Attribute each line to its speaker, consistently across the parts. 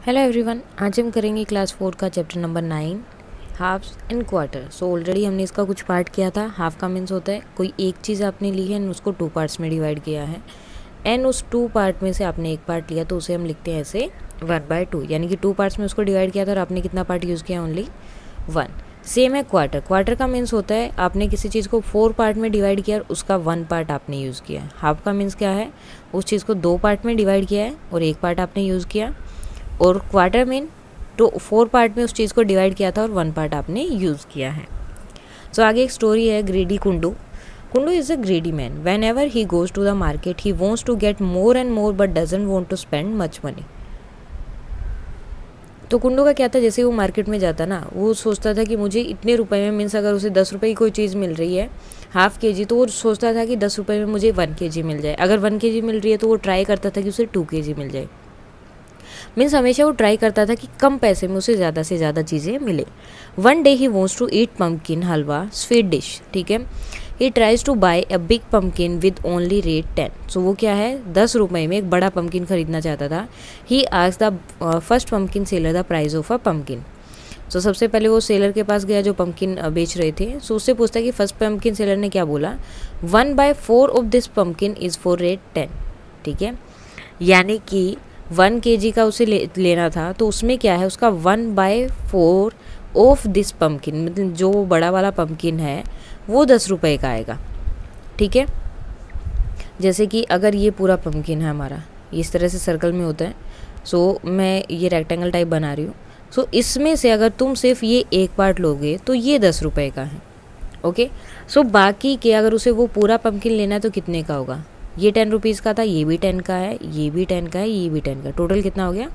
Speaker 1: Hello everyone, आज हम करेंगे क्लास 4 का chapter number 9 halves and quarter. So already हमने इसका कुछ पार्ट किया था। हाफ का मीन्स होता है कोई एक चीज़ आपने ली है एंड उसको 2 पार्ट्स में डिवाइड किया है एंड उस 2 पार्ट में से आपने एक पार्ट लिया तो उसे हम लिखते हैं ऐसे 1/2, यानी कि 2 पार्ट्स में उसको डिवाइड किया था और आपने कितना पार्ट यूज़ किया, ओनली 1। सेम है क्वार्टर। क्वार्टर का मीन्स होता है आपने किसी चीज़ को 4 पार्ट में डिवाइड किया और उसका 1 पार्ट आपने यूज़ किया है। हाफ का मीन्स क्या है, उस चीज़ को 2 पार्ट में डिवाइड किया है और 1 पार्ट आपने यूज़ किया, और क्वार्टर मीन तो 4 पार्ट में उस चीज़ को डिवाइड किया था और 1 पार्ट आपने यूज़ किया है। सो आगे एक स्टोरी है greedy Kundu. Kundu is a greedy man. Whenever he goes to the market he wants to get more and more but doesn't want to spend much money. तो कुंडू का क्या था, जैसे वो मार्केट में जाता ना, वो सोचता था कि मुझे इतने रुपए में, मीन्स अगर उसे 10 रुपये की कोई चीज़ मिल रही है हाफ केजी, तो वो सोचता था कि 10 रुपये में मुझे 1 केजी मिल जाए। अगर 1 केजी मिल रही है तो वो ट्राई करता था कि उसे 2 केजी मिल जाए। मीन्स हमेशा वो ट्राई करता था कि कम पैसे में उसे ज़्यादा से ज़्यादा चीज़ें मिले। One day he wants to eat pumpkin halwa sweet dish, ठीक है। He tries to buy a big pumpkin with only rate 10। So वो क्या है, 10 रुपये में एक बड़ा पम्पकिन खरीदना चाहता था। He asked the first pumpkin seller the price of a pumpkin. So सबसे पहले वो सेलर के पास गया जो पम्पकिन बेच रहे थे। सो उससे पूछता है कि फर्स्ट पम्पकिन सेलर ने क्या बोला, 1/4 of this pumpkin is for rate 10, ठीक है। यानी कि 1 केजी का उसे लेना था, तो उसमें क्या है, उसका 1/4 ऑफ दिस पम्पकिन, मतलब जो बड़ा वाला पम्पकिन है वो 10 रुपये का आएगा, ठीक है। जैसे कि अगर ये पूरा पम्पकिन है हमारा, इस तरह से सर्कल में होता है। सो मैं ये रेक्टेंगल टाइप बना रही हूँ। सो इसमें से अगर तुम सिर्फ ये एक पार्ट लोगे तो ये 10 रुपये का है, ओके। सो बाकी के अगर उसे वो पूरा पम्पकिन लेना है तो कितने का होगा, ये 10 रुपीज़ का था, ये भी 10 का है, ये भी 10 का है, ये भी 10 का, टोटल कितना हो गया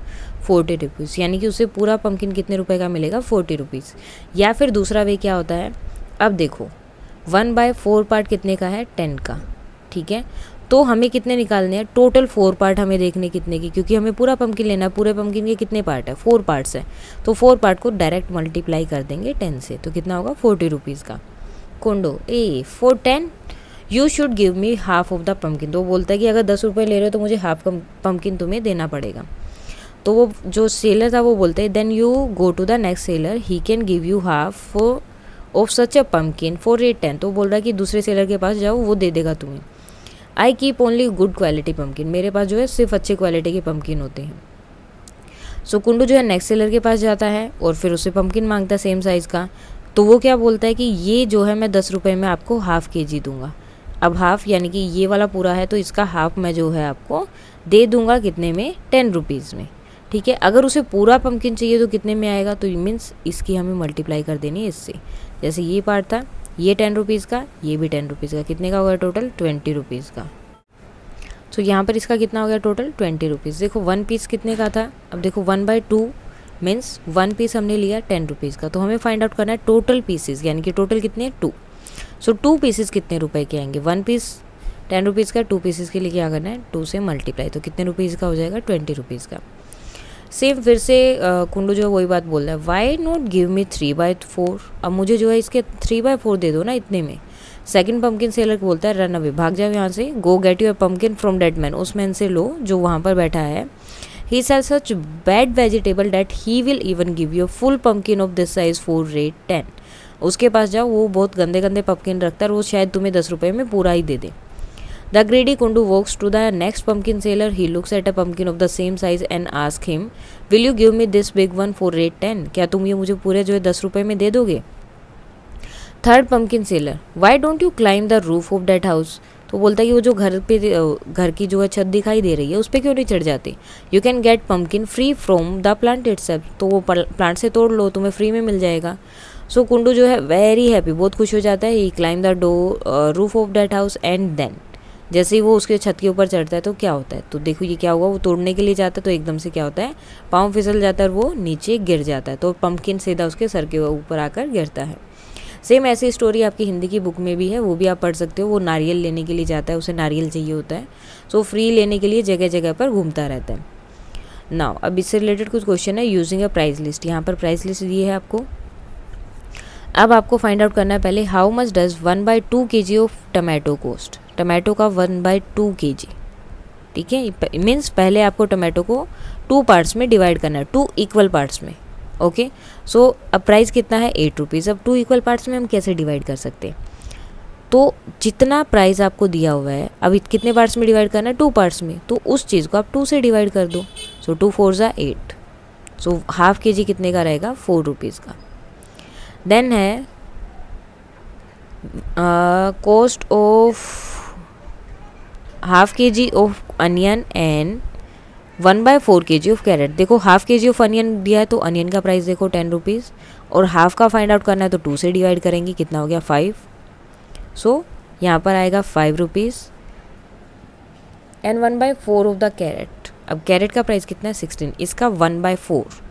Speaker 1: 40 रुपीज़। यानी कि उसे पूरा पम्पकिन कितने रुपए का मिलेगा, 40 रुपीज़। या फिर दूसरा वे क्या होता है, अब देखो 1/4 पार्ट कितने का है, 10 का, ठीक है। तो हमें कितने निकालने हैं, टोटल 4 पार्ट हमें देखने कितने की, क्योंकि हमें पूरा पम्पकिन लेना है। पूरे पम्पकिन के कितने पार्ट है, 4 पार्ट्स है, तो 4 पार्ट को डायरेक्ट मल्टीप्लाई कर देंगे 10 से, तो कितना होगा 40 रुपीज़ का। Kundu a for 10 you should give me half of the pumpkin. तो वो बोलता है कि अगर 10 रुपये ले रहे हो तो मुझे हाफ पम्पकिन तुम्हें देना पड़ेगा। तो वो जो सेलर था वो बोलते हैं then you go to the next seller, he can give you half of such a pumpkin for rate 10। तो वो बोल रहा है कि दूसरे सेलर के पास जाओ, वो दे देगा तुम्हें। I keep only good quality pumpkin. मेरे पास जो है सिर्फ अच्छे क्वालिटी के पम्पकिन होते हैं। सो कुंडू जो है नेक्स्ट सेलर के पास जाता है और फिर उसे पम्पकिन मांगता है सेम साइज़ का। तो वो क्या बोलता है कि ये जो है मैं 10 रुपये में आपको हाफ केजी दूंगा। अब हाफ यानी कि ये वाला पूरा है, तो इसका हाफ मैं जो है आपको दे दूंगा कितने में, 10 रुपीज़ में, ठीक है। अगर उसे पूरा पम्पकिन चाहिए तो कितने में आएगा, तो मीन्स इसकी हमें मल्टीप्लाई कर देनी है इससे। जैसे ये पार्ट था, ये 10 रुपीज़ का, ये भी 10 रुपीज़ का, कितने का होगा टोटल 20 रुपीज़ का। तो यहाँ पर इसका कितना हो गया टोटल 20 रुपीज़। देखो 1 पीस कितने का था, अब देखो 1/2 मीन्स 1 पीस हमने लिया 10 रुपीज़ का। तो हमें फाइंड आउट करना है टोटल पीसेस, यानी कि टोटल कितने 2। सो 2 पीसेस कितने रुपए के आएंगे, 1 पीस 10 रुपीज़ का, 2 पीसेस के लिए क्या करना है 2 से मल्टीप्लाई, तो कितने रुपीज़ का हो जाएगा 20 रुपीज़ का। सेम फिर से कुंडू जो है वही बात बोल रहा है, वाई नॉट गिव मी 3/4। अब मुझे जो है इसके 3/4 दे दो ना इतने में। सेकंड पम्पकिन सेलर बोलता है रन अवे, भाग जाओ यहाँ से, go get you a pumpkin from that man. उस मैन से लो जो वहाँ पर बैठा है। He sell such bad vegetable that he will even give you full pumpkin of this size for rate 10। उसके पास जाओ, वो बहुत गंदे गंदे पम्पकिन रखता है, वो शायद तुम्हें 10 रुपये में पूरा ही दे दे। The greedy Kundu walks to the next pumpkin seller, he looks at a pumpkin of the same size and ask him will you give me this big one for rate 10। क्या तुम ये मुझे पूरे जो है 10 रुपये में दे दोगे। Third pumpkin seller, why don't you climb the roof of that house. तो बोलता है कि वो जो घर की जो है छत दिखाई दे रही है उस पर क्यों नहीं चढ़ जाते। You can get pumpkin free from the plant itself. तो वो प्लांट से तोड़ लो, तुम्हें फ्री में मिल जाएगा। सो कुंडू जो है वेरी हैप्पी, बहुत खुश हो जाता है। He climb the roof of that house and then जैसे ही वो उसके छत के ऊपर चढ़ता है तो क्या होता है, तो देखो ये क्या हुआ, वो तोड़ने के लिए जाता है तो एकदम से क्या होता है, पाँव फिसल जाता है और वो नीचे गिर जाता है। तो पम्पकिन सीधा उसके सर के ऊपर आकर गिरता है। सेम ऐसी स्टोरी आपकी हिंदी की बुक में भी है, वो भी आप पढ़ सकते हो। वो नारियल लेने के लिए जाता है, उसे नारियल चाहिए होता है, सो फ्री लेने के लिए जगह जगह पर घूमता रहता है। नाउ अब इससे रिलेटेड कुछ क्वेश्चन है यूजिंग अ प्राइस लिस्ट। यहाँ पर प्राइस लिस्ट दी है आपको। अब आपको फाइंड आउट करना है पहले how much does 1/2 kg of tomato cost. Tomato का 1/2 kg, ठीक है। मीन्स पहले आपको टमाटो को 2 पार्ट्स में डिवाइड करना है, 2 इक्वल पार्ट्स में। ओके, सो अब प्राइस कितना है 8 रुपीज़। अब 2 इक्वल पार्ट्स में हम कैसे डिवाइड कर सकते हैं? तो जितना प्राइस आपको दिया हुआ है, अभी कितने पार्ट्स में डिवाइड करना है? 2 पार्ट्स में, तो उस चीज़ को आप 2 से डिवाइड कर दो। सो 2 4 ज़ा 8, सो हाफ के जी कितने का रहेगा? 4 रुपीज़ का। देन है cost of half K G of onion and 1/4 kg of carrot. देखो half K G of onion दिया है तो अनियन का प्राइस देखो 10 रुपीज़, और हाफ का फाइंड आउट करना है तो 2 से डिवाइड करेंगे, कितना हो गया 5। सो यहाँ पर आएगा 5 rupees and 1/4 of the carat. अब कैरेट का प्राइस कितना है 16, इसका 1/4,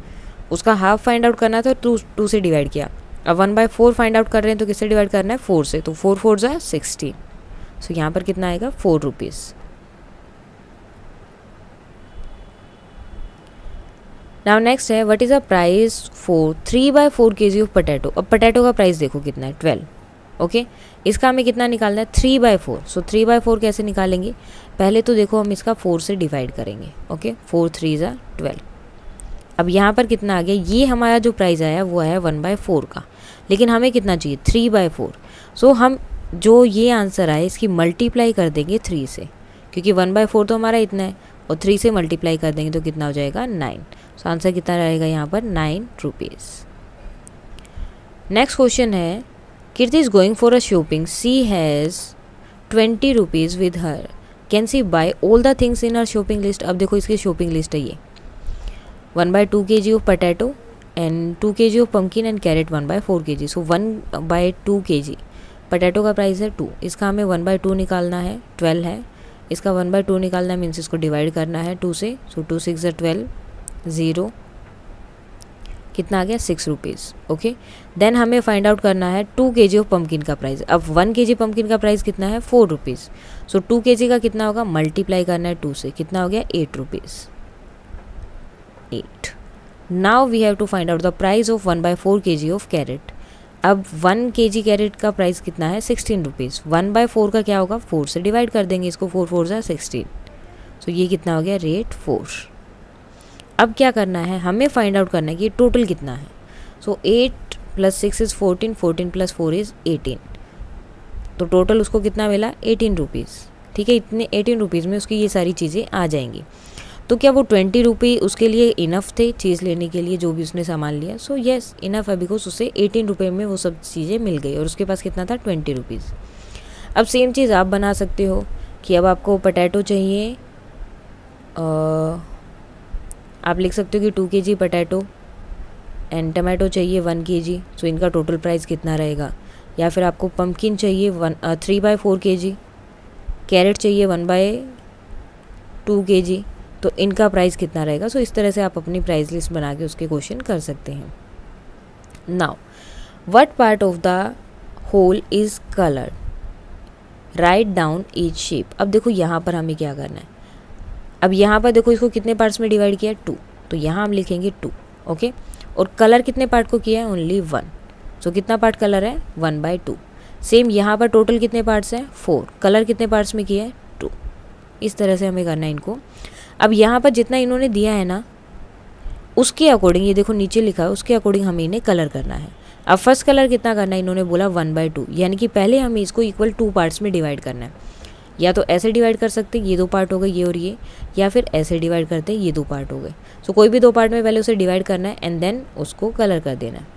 Speaker 1: उसका हाफ फाइंड आउट करना था तो 2 से डिवाइड किया। अब 1/4 फाइंड आउट कर रहे हैं तो किससे डिवाइड करना है? 4 से, तो 4 4 ज़ा 16। सो यहाँ पर कितना आएगा? 4 रुपीज़। नाउ नेक्स्ट है what is the price for 3/4 kg of potato. अब पोटैटो का प्राइस देखो कितना है 12। ओके, इसका हमें कितना निकालना है? 3/4। सो 3/4 कैसे निकालेंगे? पहले तो देखो हम इसका 4 से डिवाइड करेंगे। ओके, 4 3 ज़ा 12। अब यहाँ पर कितना आ गया? ये हमारा जो प्राइस आया वो आया 1/4 का, लेकिन हमें कितना चाहिए? 3/4। सो हम जो ये आंसर आए इसकी मल्टीप्लाई कर देंगे 3 से, क्योंकि 1/4 तो हमारा इतना है, और 3 से मल्टीप्लाई कर देंगे तो कितना हो जाएगा? 9। सो आंसर कितना रहेगा यहाँ पर? 9 रुपीज़। नेक्स्ट क्वेश्चन है Kirti is going for a shopping, she has 20 rupees with her, can she buy all the things in her shopping list. अब देखो इसकी शॉपिंग लिस्ट है ये 1/2 kg of potato and 2 kg of pumpkin and carrot 1/4 kg। So 1/2 kg potato का price है 2, इसका हमें 1/2 निकालना है, 12 है, इसका 1/2 निकालना है मीन्स इसको डिवाइड करना है 2 से। सो 2 6 ज़ा 12, 0, कितना आ गया? 6 रुपीज़। ओके, देन हमें फाइंड आउट करना है 2 kg ऑफ पम्पकिन का प्राइस। अब 1 kg पम्पकिन का प्राइस कितना है? 4 रुपीज़। सो 2 kg का कितना होगा? मल्टीप्लाई करना है 2 से, कितना हो गया? 8 rupees. 8। Now we have to find out the price of 1/4 kg of carrot. अब 1 kg कैरेट का प्राइस कितना है? 16 रुपीज़। 1/4 का क्या होगा? 4 से डिवाइड कर देंगे इसको, 4 4 ज़ा 16। सो ये कितना हो गया? रेट 4। अब क्या करना है? हमें फाइंड आउट करना है कि टोटल कितना है। सो 8 + 6 इज़ 14, 14 + 4 इज़ 18। तो टोटल उसको कितना मिला? 18 रुपीज़। ठीक है, इतने 18 रुपीज़ में उसकी ये सारी चीज़ें आ जाएंगी। तो क्या वो 20 रुपये उसके लिए इनफ थे चीज़ लेने के लिए, जो भी उसने सामान लिया? सो येस इनफ है, बिकॉज उसे 18 रुपये में वो सब चीज़ें मिल गई और उसके पास कितना था? 20 रुपीज़। अब सेम चीज़ आप बना सकते हो कि अब आपको पोटैटो चाहिए, आप लिख सकते हो कि 2 kg पोटैटो एंड टमाटो चाहिए 1 kg। सो इनका टोटल प्राइस कितना रहेगा? या फिर आपको पम्पकिन चाहिए 3/4 kg, कैरेट चाहिए 1/2 kg, तो इनका प्राइस कितना रहेगा? सो इस तरह से आप अपनी प्राइस लिस्ट बना के उसके क्वेश्चन कर सकते हैं। Now what part of the whole is coloured, write down each shape. अब देखो यहाँ पर हमें क्या करना है? अब यहाँ पर देखो इसको कितने पार्ट्स में डिवाइड किया? 2, तो यहाँ हम लिखेंगे 2। ओके, और कलर कितने पार्ट को किया है? ओनली 1। सो कितना पार्ट कलर है? 1/2। सेम यहाँ पर टोटल कितने पार्ट्स हैं? 4। कलर कितने पार्ट्स में किया है? 2। इस तरह से हमें करना है इनको। अब यहाँ पर जितना इन्होंने दिया है ना, उसके अकॉर्डिंग, ये देखो नीचे लिखा है, उसके अकॉर्डिंग हमें इन्हें कलर करना है। अब फर्स्ट कलर कितना करना है? इन्होंने बोला 1/2, यानी कि पहले हमें इसको इक्वल 2 पार्ट्स में डिवाइड करना है। या तो ऐसे डिवाइड कर सकते हैं, ये 2 पार्ट हो गए ये और ये, या फिर ऐसे डिवाइड करते हैं, ये 2 पार्ट हो गए। सो कोई भी 2 पार्ट में पहले उसे डिवाइड करना है एंड देन उसको कलर कर देना है।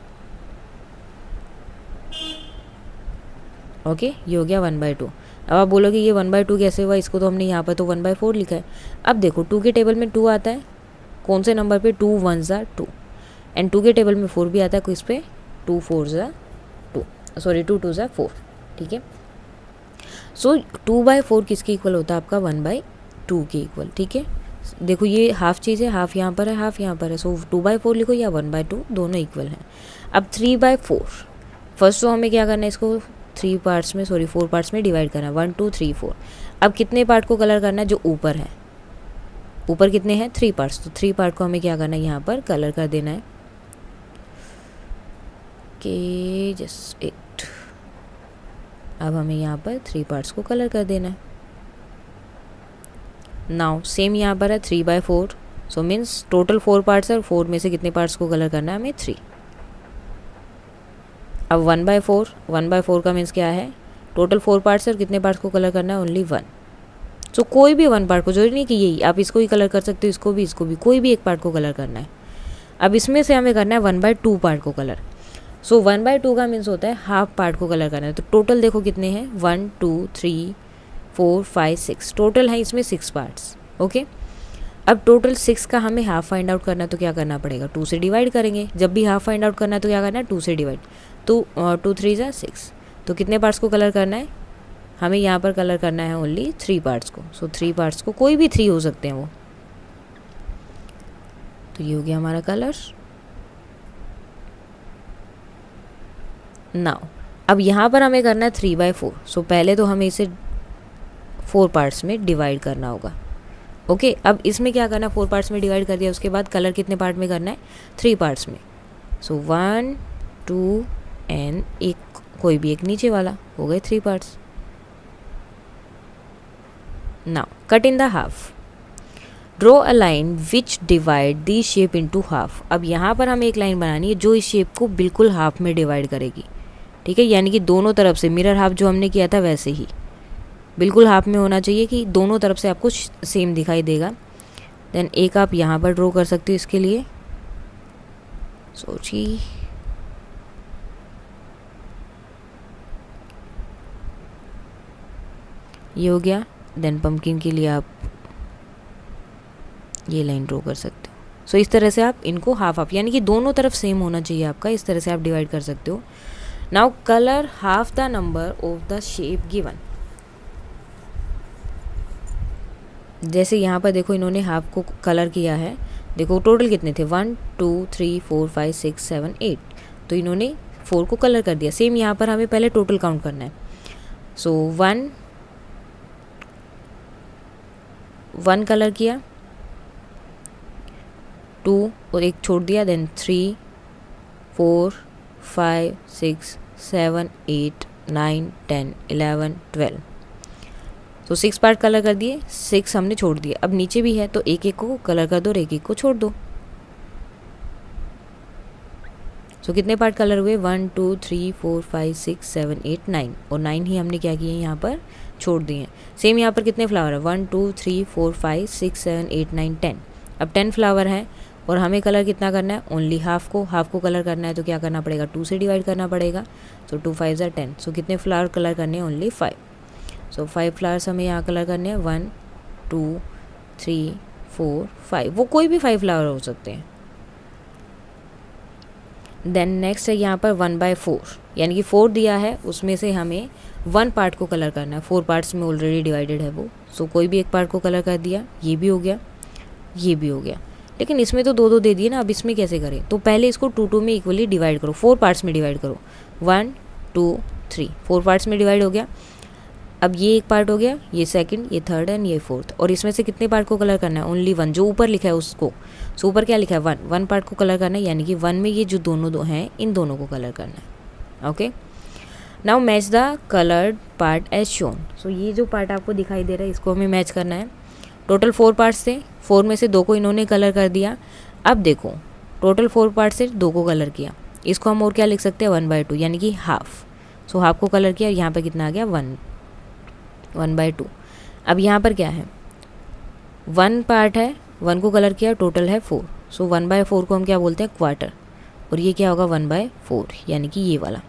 Speaker 1: ओके, ये हो गया 1/2। अब आप बोलोगे ये 1/2 कैसे हुआ? इसको तो हमने यहाँ पर तो 1/4 लिखा है। अब देखो 2 के टेबल में 2 आता है, कौन से नंबर पे? 2 1 ज़ा 2, एंड 2 के टेबल में 4 भी आता है, किस पे? 2 4 ज़ा 2, सॉरी 2 2 ज़ा 4। ठीक है, सो 2/4 किसके इक्वल होता है? आपका 1/2 के इक्वल। ठीक है, देखो ये हाफ चीज़ है, हाफ यहाँ पर है, हाफ यहाँ पर है। सो 2/4 लिखो या 1/2, दोनों इक्वल हैं। अब 3/4, फर्स्ट तो हमें क्या करना है? इसको 4 पार्ट्स में डिवाइड करना है, 1 2 3 4। अब कितने पार्ट को कलर करना है? जो ऊपर है, ऊपर कितने हैं? 3 पार्ट्स, तो 3 पार्ट को हमें क्या करना है? यहाँ पर कलर कर देना है कि जस्ट 8। अब हमें यहाँ पर 3 पार्ट्स को कलर कर देना है। नाउ सेम यहाँ पर है 3/4, सो मीन्स टोटल 4 पार्ट्स है और 4 में से कितने पार्ट्स को कलर करना है हमें 3। अब 1/4 का मीन्स क्या है, टोटल 4 पार्ट्स है और कितने पार्ट्स को कलर करना है ओनली 1। सो कोई भी 1 पार्ट को, जरूरी नहीं कि यही, आप इसको ही कलर कर सकते हो, इसको भी, कोई भी एक पार्ट को कलर करना है। अब इसमें से हमें करना है 1/2 पार्ट को कलर। सो 1/2 का मीन्स होता है हाफ पार्ट को कलर करना है। तो टोटल देखो कितने हैं, 1 2 3 4 5 6, टोटल है इसमें 6 पार्ट्स। ओके, अब टोटल 6 का हमें हाफ फाइंड आउट करना है, तो क्या करना पड़ेगा, 2 से डिवाइड करेंगे। जब भी हाफ फाइंड आउट करना है तो क्या करना है, 2 से डिवाइड। तो 2 3 जा 6, तो कितने पार्ट्स को कलर करना है हमें, यहाँ पर कलर करना है ओनली 3 पार्ट्स को। सो 3 पार्ट्स को, कोई भी 3 हो सकते हैं वो। तो ये हो गया हमारा कलर। नाउ अब यहाँ पर हमें करना है 3/4। सो पहले तो हमें इसे 4 पार्ट्स में डिवाइड करना होगा। ओके, अब इसमें क्या करना है, 4 पार्ट्स में डिवाइड कर दिया, उसके बाद कलर कितने पार्ट में करना है, 3 पार्ट्स में। सो 1 2 एंड एक कोई भी एक नीचे वाला, हो गए 3 parts. Now cut in the half, draw a line which divide the shape into half. अब यहाँ पर हमें एक लाइन बनानी है जो इस शेप को बिल्कुल हाफ में डिवाइड करेगी। ठीक है, यानी कि दोनों तरफ से, मिरर हाफ जो हमने किया था वैसे ही बिल्कुल हाफ में होना चाहिए कि दोनों तरफ से आपको सेम दिखाई देगा। देन एक आप यहाँ पर ड्रॉ कर सकते हो इसके लिए, सोचिए, ये हो गया। देन पंपकिन के लिए आप ये लाइन ड्रॉ कर सकते हो। सो इस तरह से आप इनको हाफ यानी कि दोनों तरफ सेम होना चाहिए आपका, इस तरह से आप डिवाइड कर सकते हो। Now colour half the number of the shape given. जैसे यहाँ पर देखो इन्होंने हाफ को कलर किया है, देखो टोटल कितने थे, 1 2 3 4 5 6 7 8, तो इन्होंने 4 को कलर कर दिया। सेम यहाँ पर हमें पहले टोटल काउंट करना है। सो 1 कलर किया, 2 और एक छोड़ दिया, देन 3 4 5 6 7 8 9 10 11 12, तो 6 पार्ट कलर कर दिए, 6 हमने छोड़ दिए। अब नीचे भी है तो एक एक को कलर कर दो और एक एक को छोड़ दो। सो कितने पार्ट कलर हुए, 1 2 3 4 5 6 7 8 9, और 9 ही हमने क्या किए यहाँ पर छोड़ दिए हैं। सेम यहाँ पर कितने फ्लावर है, 1 2 3 4 5 6 7 8 9 10। अब 10 फ्लावर है और हमें कलर कितना करना है, ओनली हाफ को कलर करना है, तो क्या करना पड़ेगा, 2 से डिवाइड करना पड़ेगा। सो 2 5 जा 10। सो कितने फ्लावर कलर करने हैं, ओनली 5। सो 5 फ्लावर्स हमें यहाँ कलर करने हैं, 1 2 3 4 5, वो कोई भी 5 फ्लावर हो सकते हैं। देन नेक्स्ट है यहाँ पर 1/4, यानी कि 4 दिया है, उसमें से हमें 1 पार्ट को कलर करना है। 4 पार्ट्स में ऑलरेडी डिवाइडेड है वो। सो कोई भी एक पार्ट को कलर कर दिया, ये भी हो गया, ये भी हो गया। लेकिन इसमें तो 2 2 दे दिए ना, अब इसमें कैसे करें, तो पहले इसको 2 2 में इक्वली डिवाइड करो, 4 पार्ट्स में डिवाइड करो, 1 2 3, 4 पार्ट्स में डिवाइड हो गया। अब ये एक पार्ट हो गया, ये सेकंड, ये थर्ड एंड ये फोर्थ, और इसमें से कितने पार्ट को कलर करना है, ओनली 1, जो ऊपर लिखा है उसको। सो ऊपर क्या लिखा है, 1 पार्ट को कलर करना है, यानी कि 1 में ये जो दोनों हैं इन दोनों को कलर करना है। Okay, now match the coloured part as shown. So ये जो पार्ट आपको दिखाई दे रहा है इसको हमें मैच करना है। टोटल 4 पार्ट्स थे, 4 में से 2 को इन्होंने कलर कर दिया। अब देखो टोटल 4 पार्ट से 2 को कलर किया, इसको हम और क्या लिख सकते हैं, 1/2, यानी कि हाफ। सो हाफ को कलर किया, यहाँ पर कितना आ गया, 1/2। अब यहाँ पर क्या है, 1 पार्ट है, 1 को कलर किया, टोटल है 4। सो 1/4 को हम क्या बोलते हैं, क्वार्टर, और ये क्या होगा 1/4, यानी कि ये वाला।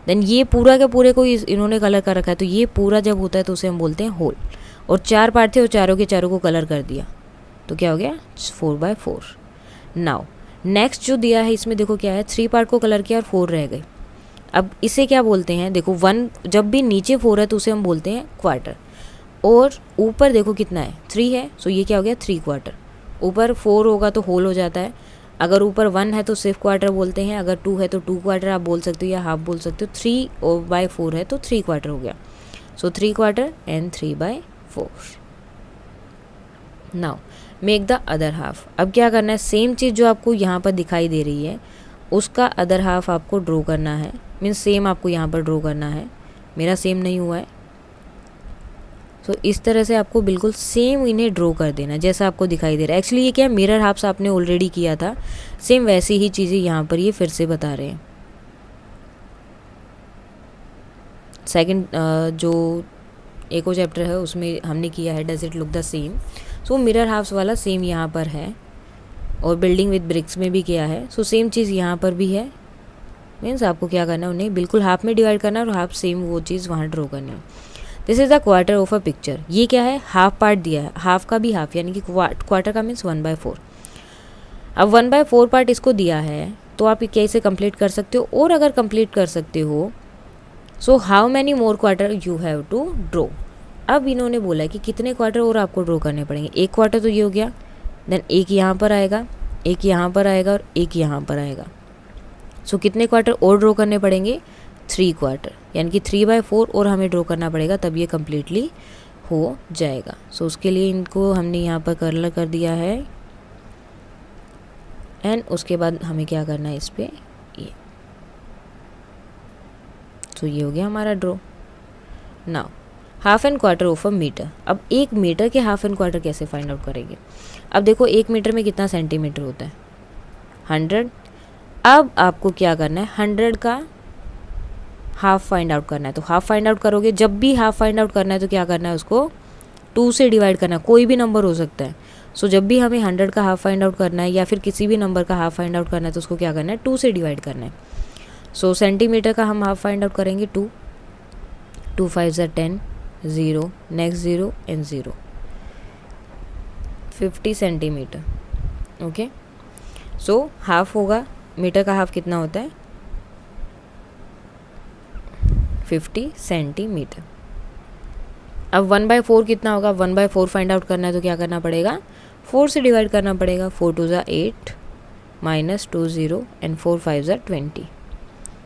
Speaker 1: देन ये पूरा के पूरे को इन्होंने कलर कर रखा है, तो ये पूरा जब होता है तो उसे हम बोलते हैं होल। और 4 पार्ट थे और चारों के चारों को कलर कर दिया, तो क्या हो गया, 4/4। नाउ नेक्स्ट जो दिया है इसमें देखो क्या है, 3 पार्ट को कलर किया और 4 रह गए। अब इसे क्या बोलते हैं, देखो 1 जब भी नीचे 4 है तो उसे हम बोलते हैं क्वार्टर, और ऊपर देखो कितना है, 3 है, सो ये क्या हो गया, 3 क्वार्टर। ऊपर 4 होगा तो होल हो जाता है, अगर ऊपर 1 है तो सिर्फ क्वार्टर बोलते हैं, अगर 2 है तो 2 क्वार्टर आप बोल सकते हो या हाफ बोल सकते हो। 3/4 है तो 3 क्वार्टर हो गया। सो 3 quarter and 3/4। Now make the other half. अब क्या करना है, सेम चीज़ जो आपको यहाँ पर दिखाई दे रही है उसका अदर हाफ आपको ड्रॉ करना है, मीन्स सेम आपको यहाँ पर ड्रॉ करना है। मेरा सेम नहीं हुआ है, तो इस तरह से आपको बिल्कुल सेम इन्हें ड्रॉ कर देना जैसा आपको दिखाई दे रहा है। एक्चुअली ये क्या है, मिरर हाफ्स आपने ऑलरेडी किया था, सेम वैसी ही चीज़ें यहाँ पर ये फिर से बता रहे हैं। सेकंड जो एक और चैप्टर है उसमें हमने किया है does it look the same, so mirror halves वाला सेम यहाँ पर है, और बिल्डिंग विद ब्रिक्स में भी किया है। सो सेम चीज़ यहाँ पर भी है, मीन्स आपको क्या करना है, उन्हें बिल्कुल हाफ में डिवाइड करना है और हाफ सेम वो चीज़ वहाँ ड्रॉ करनी है। This is the quarter of a picture. ये क्या है, हाफ पार्ट दिया है, हाफ का भी हाफ, यानी कि क्वार्टर का मीन्स 1/4। अब 1/4 पार्ट इसको दिया है तो आप कैसे कंप्लीट कर सकते हो, और अगर कंप्लीट कर सकते हो so how many more quarter you have to draw. अब इन्होंने बोला है कि कितने क्वार्टर और आपको ड्रॉ करने पड़ेंगे। एक क्वार्टर तो ये हो गया, देन एक यहाँ पर आएगा, एक यहाँ पर आएगा और एक यहाँ पर आएगा। सो कितने क्वार्टर और ड्रॉ करने पड़ेंगे, 3 क्वार्टर, यानी कि 3/4 और हमें ड्रॉ करना पड़ेगा, तब ये कम्प्लीटली हो जाएगा। सो उसके लिए इनको हमने यहाँ पर कर्लर कर दिया है, एंड उसके बाद हमें क्या करना है इस पर ये। तो ये हो गया हमारा draw. Now half and quarter of a metre. अब 1 मीटर के हाफ एंड क्वार्टर कैसे फाइंड आउट करेंगे। अब देखो 1 मीटर में कितना सेंटीमीटर होता है, 100। अब आपको क्या करना है, 100 का हाफ फाइंड आउट करना है। तो हाफ फाइंड आउट करोगे, जब भी हाफ फाइंड आउट करना है तो क्या करना है, उसको 2 से डिवाइड करना है, कोई भी नंबर हो सकता है। सो जब भी हमें 100 का हाफ फाइंड आउट करना है या फिर किसी भी नंबर का हाफ फाइंड आउट करना है तो उसको क्या करना है, 2 से डिवाइड करना है। सो सेंटीमीटर का हम हाफ फाइंड आउट करेंगे 2, 2 5 ज़ा 10, 0, next 0 and 0, 50 centimetre. Okay, so half होगा, मीटर का हाफ कितना होता है, 50 सेंटीमीटर। अब 1/4 कितना होगा, 1/4 फाइंड आउट करना है तो क्या करना पड़ेगा, 4 से डिवाइड करना पड़ेगा। 4 2 ज़ा 8 माइनस 2 0 एंड 4 5 ज़ा 20।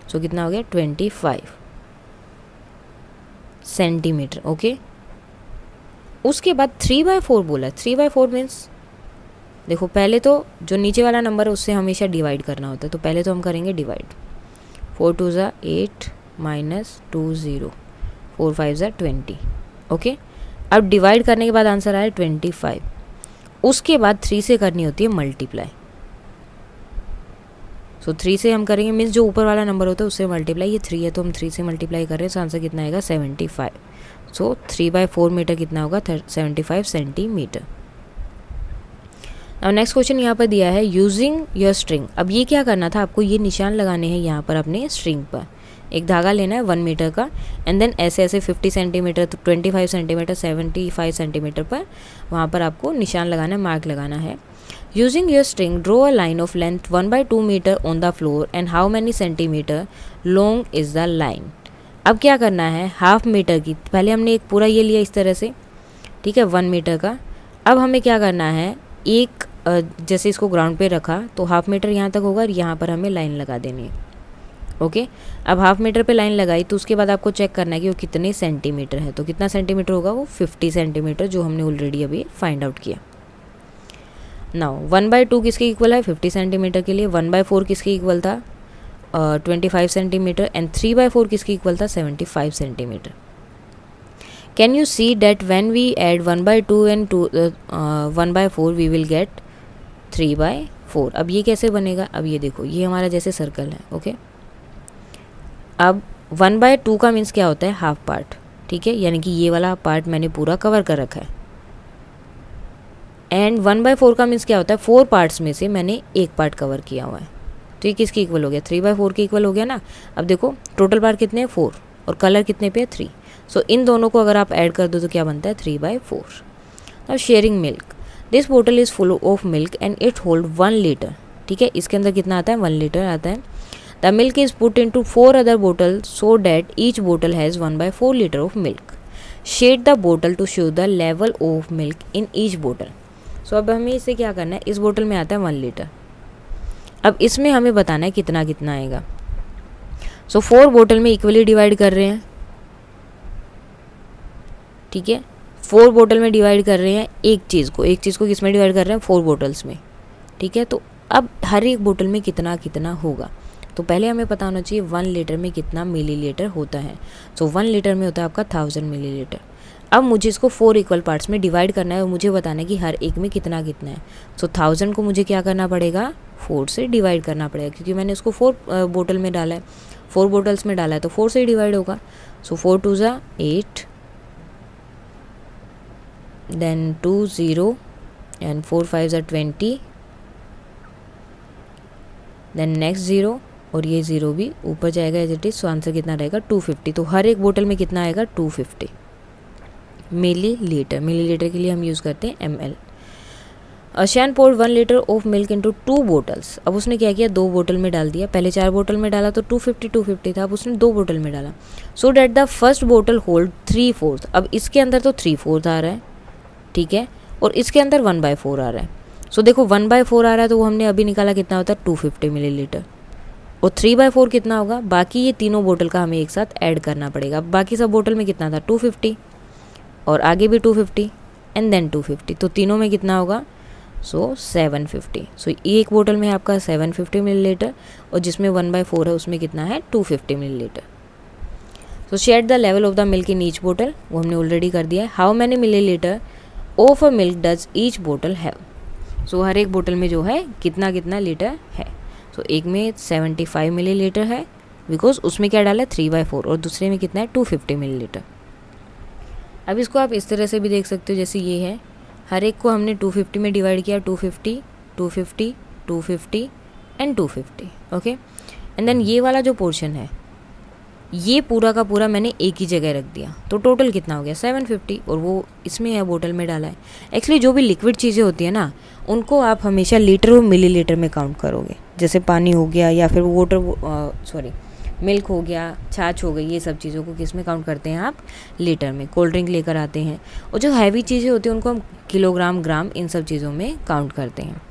Speaker 1: सो कितना हो गया, 25 सेंटीमीटर। ओके, उसके बाद 3/4 बोला। 3/4 मीन्स देखो, पहले तो जो नीचे वाला नंबर है उससे हमेशा डिवाइड करना होता है, तो पहले तो हम करेंगे डिवाइड। 4 2 ज़ा 8 माइनस 2 0, 4 5 ज़ा 20। ओके, अब डिवाइड करने के बाद आंसर आया 25। उसके बाद 3 से करनी होती है मल्टीप्लाई। सो 3 से हम करेंगे, मीन्स जो ऊपर वाला नंबर होता है उससे मल्टीप्लाई। ये 3 है तो हम 3 से मल्टीप्लाई कर रहे हैं, तो आंसर कितना आएगा, 75। सो 3/4 मीटर कितना होगा, 75 सेंटीमीटर। अब नेक्स्ट क्वेश्चन यहाँ पर दिया है, यूजिंग योर स्ट्रिंग। अब ये क्या करना था आपको, ये निशान लगाने हैं यहाँ पर अपने स्ट्रिंग पर। एक धागा लेना है 1 मीटर का, एंड देन ऐसे ऐसे 50 सेंटीमीटर, 25 सेंटीमीटर, 75 सेंटीमीटर पर वहाँ पर आपको निशान लगाना है, मार्क लगाना है। Using your string draw a line of length 1/2 metre on the floor and how many centimetre long is the line. अब क्या करना है, हाफ मीटर की, पहले हमने एक पूरा ये लिया इस तरह से, ठीक है, 1 मीटर का। अब हमें क्या करना है, एक जैसे इसको ग्राउंड पे रखा तो हाफ मीटर यहाँ तक होगा और यहाँ पर हमें लाइन लगा देनी है। ओके, अब हाफ मीटर पे लाइन लगाई तो उसके बाद आपको चेक करना है कि वो कितने सेंटीमीटर है। तो कितना सेंटीमीटर होगा, वो 50 सेंटीमीटर, जो हमने ऑलरेडी अभी फाइंड आउट किया। नाउ 1/2 किसके इक्वल है, 50 सेंटीमीटर के लिए। 1/4 किसके इक्वल था, 25 सेंटीमीटर। एंड 3/4 किसके इक्वल था, 75 centimetre. Can you see that when we add 1/2 and 1/4 we will get 3/4। अब ये कैसे बनेगा, अब ये देखो, ये हमारा जैसे सर्कल है। ओके, अब 1/2 का मीन्स क्या होता है, हाफ पार्ट, ठीक है, यानी कि ये वाला पार्ट मैंने पूरा कवर कर रखा है। एंड 1/4 का मीन्स क्या होता है, 4 पार्ट्स में से मैंने एक पार्ट कवर किया हुआ है। तो ये किसके इक्वल हो गया, 3/4 के इक्वल हो गया ना। अब देखो टोटल पार्ट कितने हैं, 4, और कलर कितने पे है, 3। सो इन दोनों को अगर आप ऐड कर दो तो क्या बनता है, 3/4। अब sharing milk, this bottle is full of milk and it hold 1 litre. ठीक है, इसके अंदर कितना आता है, 1 लीटर आता है। The milk is put into 4 other bottle so that each bottle has 1/4 litre of milk. Shade the bottle to show the level of milk in each bottle. So अब हमें इसे क्या करना है, इस बोतल में आता है 1 लीटर। अब इसमें हमें बताना है कितना कितना आएगा। सो 4 बोतल में इक्वली डिवाइड कर रहे हैं, ठीक है, 4 बोतल में डिवाइड कर रहे हैं एक चीज़ को किस में डिवाइड कर रहे हैं, 4 बोतल्स में, ठीक है। तो अब हर एक बोतल में कितना कितना होगा, तो पहले हमें पता होना चाहिए 1 लीटर में कितना मिलीलीटर होता है। सो 1 लीटर में होता है आपका 1000 मिलीलीटर। अब मुझे इसको 4 इक्वल पार्ट्स में डिवाइड करना है और मुझे बताना है कि हर एक में कितना कितना है। सो 1000 को मुझे क्या करना पड़ेगा, 4 से डिवाइड करना पड़ेगा, क्योंकि मैंने उसको 4 बोतल में डाला है, 4 बोतल्स में डाला है तो 4 से ही डिवाइड होगा। सो 4 2 ज़ा 8, देन 2 0 एंड 4 5 ज़ा 20, देन नेक्स्ट 0 और ये 0 भी ऊपर जाएगा as it is. So answer कितना रहेगा 250। तो हर एक बोतल में कितना आएगा 250 मिलीलीटर। मिलीलीटर के लिए हम यूज़ करते हैं ml। Ashan poured 1 litre of milk into 2 bottles. अब उसने क्या किया, 2 बोतल में डाल दिया। पहले 4 बोतल में डाला तो 250 था, अब उसने 2 बोतल में डाला। सो डैट द फर्स्ट बोतल होल्ड 3/4। अब इसके अंदर तो 3/4 आ रहा है, ठीक है, और इसके अंदर 1/4 आ रहा है। सो देखो 1/4 आ रहा है तो वो हमने अभी निकाला कितना होता है 250 मिलीलीटर, और 3/4 कितना होगा, बाकी ये तीनों बोतल का हमें एक साथ ऐड करना पड़ेगा। अब बाकी सब बोतल में कितना था 250, और आगे भी 250 एंड देन 250, तो तीनों में कितना होगा, सो 750। सो एक बोतल में है आपका 750 मिलीलीटर, और जिसमें 1/4 है उसमें कितना है 250 millilitre. So share the level of the milk in each बोतल, वो हमने ऑलरेडी कर दिया है। How many millilitre of a milk does each बोतल हैव। सो हर एक बोतल में जो है कितना कितना लीटर है। सो एक में 75 मिलीलीटर है, बिकॉज उसमें क्या डाला है 3/4, और दूसरे में कितना है 250 मिलीलीटर। अब इसको आप इस तरह से भी देख सकते हो, जैसे ये है, हर एक को हमने 250 में डिवाइड किया, 250 250 250 एंड 250, ओके। एंड देन ये वाला जो पोर्शन है ये पूरा का पूरा मैंने एक ही जगह रख दिया, तो टोटल कितना हो गया 750, और वो इसमें है बोतल में डाला है। एक्चुअली जो भी लिक्विड चीज़ें होती है ना, उनको आप हमेशा लीटर और मिलीलीटर में काउंट करोगे, जैसे पानी हो गया या फिर मिल्क हो गया, छाछ हो गई, ये सब चीज़ों को किस में काउंट करते हैं आप, लीटर में। कोल्ड ड्रिंक लेकर आते हैं, और जो हैवी चीज़ें होती हैं उनको हम किलोग्राम, ग्राम, इन सब चीज़ों में काउंट करते हैं।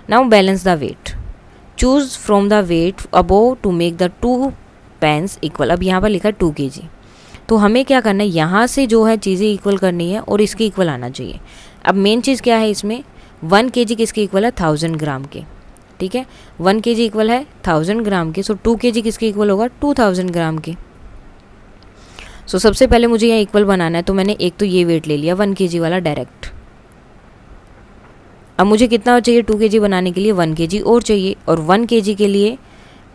Speaker 1: Now balance the weight, choose from the weight above to make the 2 pans equal. अब यहाँ पर लिखा है 2 kg, तो हमें क्या करना है, यहाँ से जो है चीज़ें इक्वल करनी है और इसके इक्वल आना चाहिए। अब मेन चीज़ क्या है इसमें, 1 kg किसके इक्वल है 1000 ग्राम के, ठीक है, 1 kg इक्वल है 1000 ग्राम के। सो 2 kg किसके इक्वल होगा 2000 ग्राम के। सो सबसे पहले मुझे यहाँ इक्वल बनाना है, तो मैंने एक तो ये वेट ले लिया 1 kg वाला डायरेक्ट। अब मुझे कितना चाहिए 2 kg बनाने के लिए, 1 kg और चाहिए, और 1 kg के लिए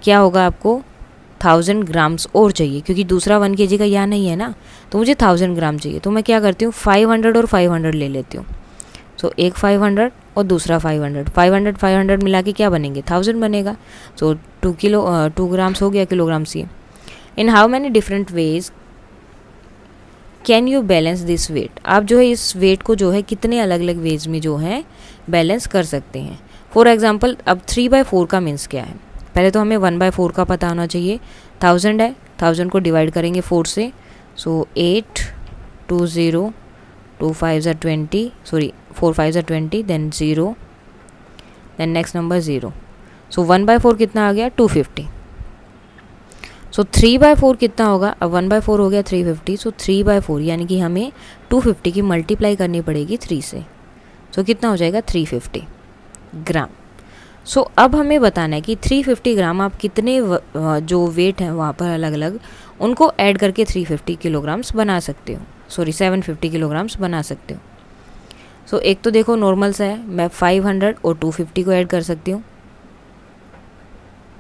Speaker 1: क्या होगा आपको 1000 ग्राम्स और चाहिए, क्योंकि दूसरा 1 kg का यहाँ नहीं है ना, तो मुझे 1000 ग्राम चाहिए। तो मैं क्या करती हूँ 500 और 500 ले लेती हूँ। सो एक 500 और दूसरा 500 मिला के क्या बनेंगे 1000 बनेगा। सो 2 ग्राम्स हो गया किलोग्राम्स ये। In how many different ways can you balance this weight. आप जो है इस वेट को जो है कितने अलग अलग वेज में जो है बैलेंस कर सकते हैं। फॉर एग्जाम्पल अब 3/4 का मीन्स क्या है, पहले तो हमें 1/4 का पता होना चाहिए। 1000 है, 1000 को डिवाइड करेंगे 4 से। सो 8 2 0 2 5 ज़ा 20, सॉरी 4 5 ज़ा 20, देन 0, देन नेक्स्ट नंबर 0। सो 1/4 कितना आ गया 250। सो 3/4 कितना होगा, अब 1/4 हो गया 350। सो 3/4 यानी कि हमें 250 की मल्टीप्लाई करनी पड़ेगी 3 से। सो कितना हो जाएगा 350 ग्राम। सो अब हमें बताना है कि 350 ग्राम आप कितने जो वेट हैं वहाँ पर अलग अलग, उनको ऐड करके 350 किलोग्राम्स बना सकते हो, सॉरी 750 किलोग्राम्स बना सकते हो। सो एक तो देखो नॉर्मल सा है, मैं 500 और 250 को ऐड कर सकती हूँ,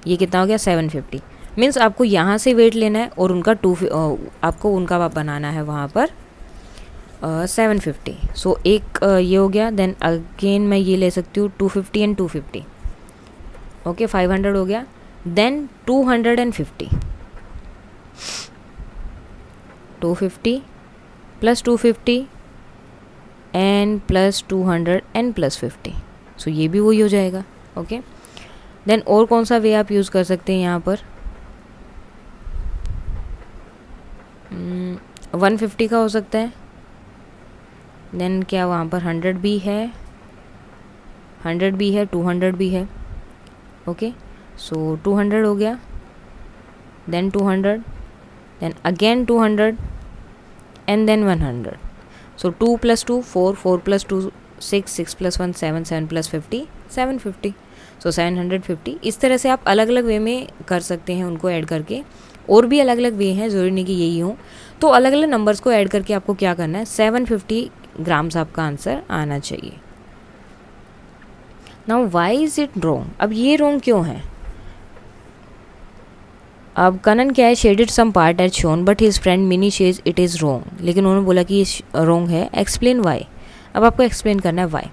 Speaker 1: ये कितना हो गया 750। मीन्स आपको यहाँ से वेट लेना है और उनका आपको उनका बनाना है वहाँ पर 750। सो एक ये हो गया, देन अगेन मैं ये ले सकती हूँ 250 एंड 250, ओके 500 हो गया, then 250 250 plus 250 and plus 200 and plus 50। So ये भी वही हो जाएगा, ओके। देन और कौन सा वे आप यूज़ कर सकते हैं यहाँ पर, 150 का हो सकता है, देन क्या वहाँ पर 100 भी है, 100 भी है, 200 भी है, ओके। सो 200 हो गया, then 200, then again 200 and then 100। So 2 + 2 4, 4 + 2 6, 6 + 1 7, 7 + 50 750। सो 750। इस तरह से आप अलग अलग वे में कर सकते हैं उनको ऐड करके और भी अलग अलग वे हैं, ज़रूरी नहीं कि यही हो। तो अलग अलग नंबर्स को ऐड करके आपको क्या करना है, 750 ग्राम्स आपका आंसर आना चाहिए। Now why is it wrong, अब ये रॉन्ग क्यों है? अब कनन क्या है, shaded some part as shown but his friend Mini says it is wrong, लेकिन उन्होंने बोला कि ये रॉन्ग है, एक्सप्लेन वाई। अब आपको एक्सप्लेन करना है वाई।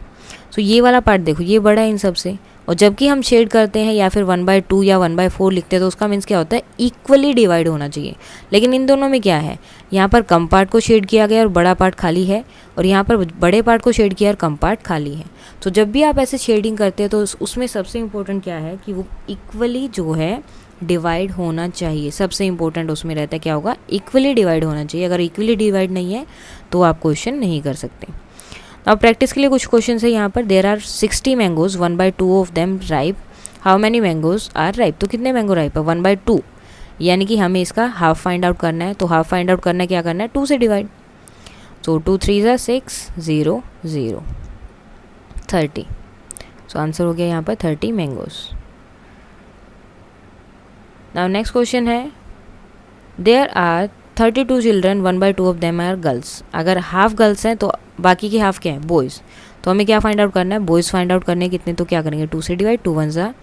Speaker 1: सो ये वाला पार्ट देखो, ये बड़ा है इन सब से, और जबकि हम शेड करते हैं या फिर 1/2 या 1/4 लिखते हैं तो उसका मीन्स क्या होता है, इक्वली डिवाइड होना चाहिए। लेकिन इन दोनों में क्या है, यहाँ पर कम पार्ट को शेड किया गया और बड़ा पार्ट खाली है, और यहाँ पर बड़े पार्ट को शेड किया और कम पार्ट खाली है। तो जब भी आप ऐसे शेडिंग करते हैं तो उसमें सबसे इंपॉर्टेंट क्या है कि वो इक्वली जो है डिवाइड होना चाहिए। सबसे इंपॉर्टेंट उसमें रहता है क्या होगा, इक्वली डिवाइड होना चाहिए। अगर इक्वली डिवाइड नहीं है तो आप क्वेश्चन नहीं कर सकते। अब प्रैक्टिस के लिए कुछ क्वेश्चन है यहाँ पर। There are 60 mangoes, 1/2 of them ripe, how many mangoes are ripe. तो कितने मैंगो राइप है, 1/2, यानी कि हमें इसका हाफ फाइंड आउट करना है। तो हाफ फाइंड आउट करना है, क्या करना है, 2 से डिवाइड। सो 2 3 6, 0 0, 30। सो आंसर हो गया यहाँ पर 30 मैंगोज। नाउ नेक्स्ट क्वेश्चन है, there are 32 children, 1/2 of them are girls. अगर हाफ गर्ल्स हैं तो बाकी के हाफ क्या है, बॉयज़। तो हमें क्या फाइंड आउट करना है, बॉयज़ फाइंड आउट करने कितने, तो क्या करेंगे, 2 से डिवाइड, 2 1 ज़ा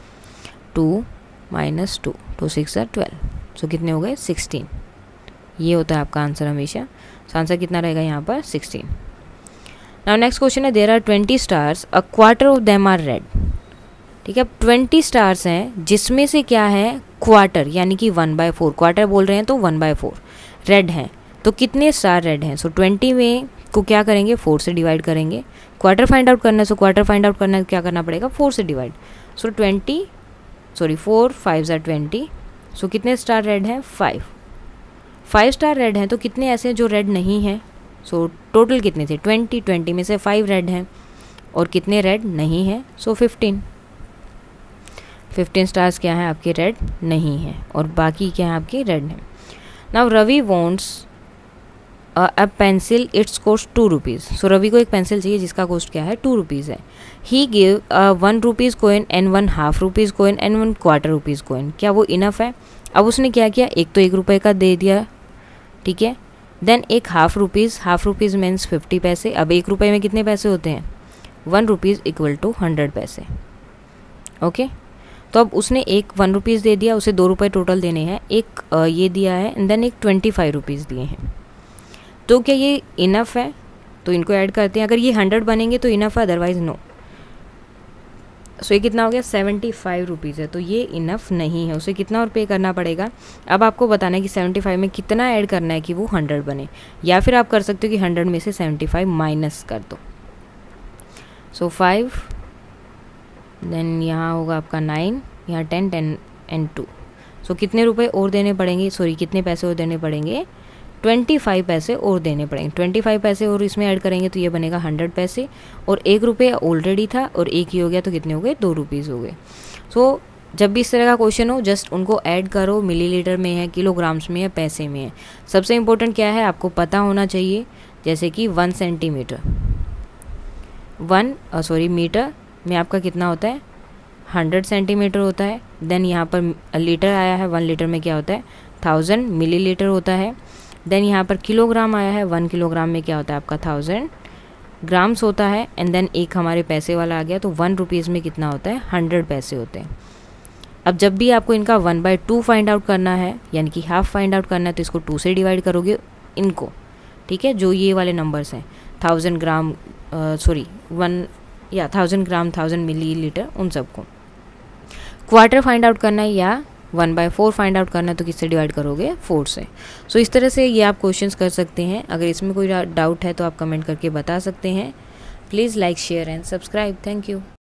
Speaker 1: 2 -2, 2 6 ज़ा 12। सो कितने हो गए, 16। ये होता है आपका आंसर हमेशा। सो आंसर कितना रहेगा यहाँ पर, 16। नाउ नेक्स्ट क्वेश्चन है, there are 20 stars, a quarter of them are red. ठीक है, अब 20 स्टार्स हैं जिसमें से क्या है, क्वार्टर यानी कि 1/4, क्वार्टर बोल रहे हैं तो 1/4 रेड हैं। तो कितने स्टार रेड हैं, सो 20 में को क्या करेंगे, 4 से डिवाइड करेंगे। क्वार्टर फाइंड आउट करना है, सो क्वार्टर फाइंड आउट करना है, क्या करना पड़ेगा, 4 से डिवाइड। सो 4 5 ज़ा 20। सो कितने स्टार रेड हैं, 5 स्टार रेड हैं। तो कितने ऐसे हैं जो रेड नहीं हैं, सो टोटल कितने थे, 20 में से 5 रेड हैं और कितने रेड नहीं हैं, सो 15 स्टार्स क्या हैं आपके, रेड नहीं हैं, और बाकी क्या हैं आपके, रेड हैं। Now Ravi wants a pencil, it's cost 2 rupees. So Ravi को एक पेंसिल चाहिए जिसका कॉस्ट क्या है, 2 रुपीज़ है। He give 1 rupees coin and 1 half rupees coin and 1 quarter rupees coin. क्या वो इनफ है? अब उसने क्या किया, एक तो 1 रुपये का दे दिया, ठीक है, देन एक हाफ रुपीज़ मीन्स 50 पैसे। अब 1 रुपये में कितने पैसे होते हैं, 1 रुपीज़ इक्वल टू 100 पैसे। ओके, तो अब उसने एक 1 रुपीज़ दे दिया, उसे 2 रुपये टोटल देने हैं, एक ये दिया है एंड देन एक 25 रुपीज़ दिए हैं। तो क्या ये इनफ है? तो इनको ऐड करते हैं, अगर ये 100 बनेंगे तो इनफ है, अदरवाइज़ नो। सो ये कितना हो गया, 75 रुपीज़ है, तो ये इनफ नहीं है, उसे कितना और पे करना पड़ेगा। अब आपको बताना है कि 75 में कितना ऐड करना है कि वो 100 बने, या फिर आप कर सकते हो कि 100 में से 75 माइनस कर दो। सो 5, देन यहाँ होगा आपका 9, यहाँ 10 एंड 2। सो कितने रुपए और देने पड़ेंगे, सॉरी कितने पैसे और देने पड़ेंगे, 25 पैसे और देने पड़ेंगे। 25 पैसे और इसमें ऐड करेंगे तो ये बनेगा 100 पैसे, और 1 रुपये ऑलरेडी था और 1 ही हो गया, तो कितने हो गए, 2 रुपीज़ हो गए। सो जब भी इस तरह का क्वेश्चन हो, जस्ट उनको ऐड करो, मिलीलीटर में है, किलोग्राम्स में है, पैसे में है। सबसे इम्पोर्टेंट क्या है, आपको पता होना चाहिए, जैसे कि 1 सेंटीमीटर, मीटर में आपका कितना होता है, 100 सेंटीमीटर होता है। देन यहाँ पर लीटर आया है, 1 लीटर में क्या होता है, 1000 मिलीलीटर होता है। देन यहाँ पर किलोग्राम आया है, 1 किलोग्राम में क्या होता है आपका, 1000 ग्राम्स होता है। एंड देन एक हमारे पैसे वाला आ गया, तो 1 रुपीज़ में कितना होता है, 100 पैसे होते हैं। अब जब भी आपको इनका 1/2 फाइंड आउट करना है, यानी कि हाफ फाइंड आउट करना है, तो इसको 2 से डिवाइड करोगे इनको, ठीक है, जो ये वाले नंबर्स हैं, 1000 ग्राम 1000 ग्राम, 1000 मिलीलीटर, उन सबको। क्वार्टर फाइंड आउट करना है या 1/4 फाइंड आउट करना है, तो किससे डिवाइड करोगे, 4 से। सो इस तरह से ये आप क्वेश्चंस कर सकते हैं। अगर इसमें कोई डाउट है तो आप कमेंट करके बता सकते हैं। Please like, share and subscribe. Thank you.